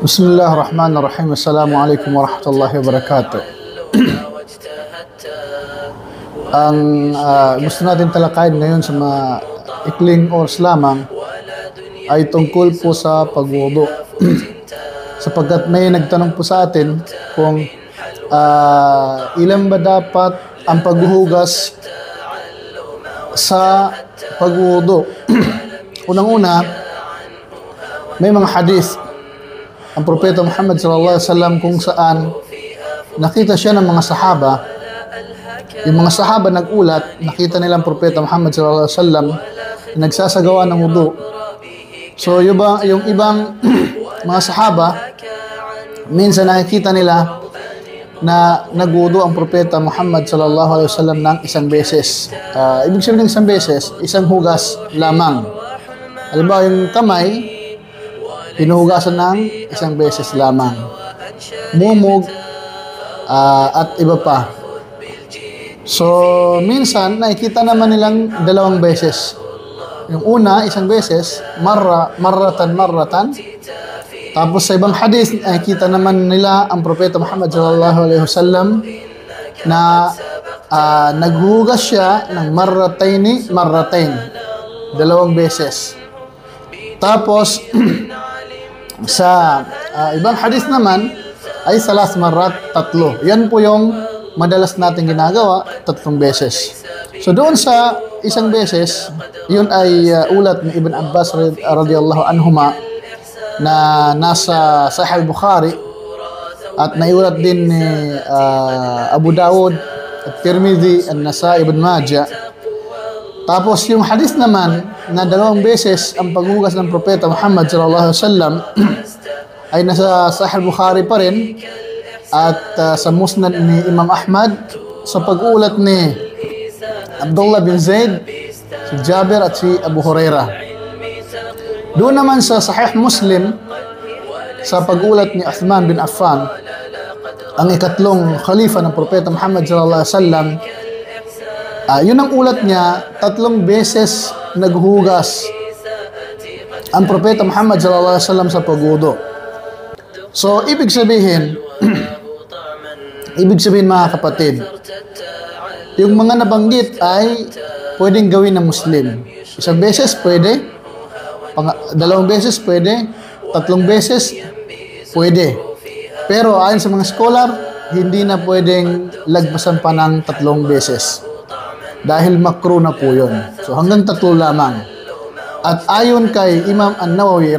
Bismillahirrahmanirrahim. Assalamualaikum warahmatullahi wabarakatuh. Ang gusto natin talakayin ngayon sa mga ikling oras lamang ay tungkol po sa pagwudu. Sapagkat may nagtanong po sa atin kung ilan ba dapat ang paghuhugas sa pagwudu. Unang-una, may mga hadith ang Propeta Muhammad sallallahu alaihi wasallam kung saan nakita siya ng mga sahaba. Yung mga sahaba nagulat, nakita nila ang Propeta Muhammad sallallahu alaihi wasallam nagsasagawa ng wudu. So yung ibang mga sahaba, minsan nakikita nila na nagwudu ang Propeta Muhammad sallallahu alaihi wasallam ng isang beses. Ibig sabihin ng isang beses, isang hugas lamang. Halimbawa yung kamay, hinuhugasan ng isang beses lamang. Mumog at iba pa. So, minsan, nakikita naman nilang dalawang beses. Yung una, isang beses, marratan. Tapos sa ibang hadith, nakikita naman nila ang Propeta Muhammad sallallahu alaihi wasallam na naghuhugas siya ng marratain. Dalawang beses. Tapos, sa ibang hadith naman, ay salas marrat, tatlo. Yan po yung madalas natin ginagawa, 3 beses. So doon sa isang beses, yun ay ulat ni Ibn Abbas radiyallahu anhuma na nasa Sahih Bukhari at naiulat din ni Abu Dawud, Tirmidhi, An-Nasa'i, Ibn Majah. Tapos yung hadith naman na 2 beses ang paghugas ng Propeta Muhammad sallallahu alaihi wasallam ay nasa Sahih Bukhari pa rin at sa Musnad ni Imam Ahmad sa pag-ulat ni Abdullah bin Zaid, si Jabir at si Abu Hurairah. Doon naman sa Sahih Muslim sa pag-ulat ni Uthman bin Affan, ang ikatlong khalifa ng Propeta Muhammad sallallahu alaihi wasallam, yun ang ulat niya, 3 beses naghugas ang Propeta Muhammad sallallahu alaihi wasallam sa pagwudu. So, ibig sabihin mga kapatid, yung mga nabanggit ay pwedeng gawin ng Muslim. 1 beses pwede, 2 beses pwede, 3 beses pwede. Pero ayon sa mga scholar, hindi na pwedeng lagpasan pa ng 3 beses. Dahil makruh na po yun. So hanggang 3 lamang. At ayon kay Imam An-Nawawi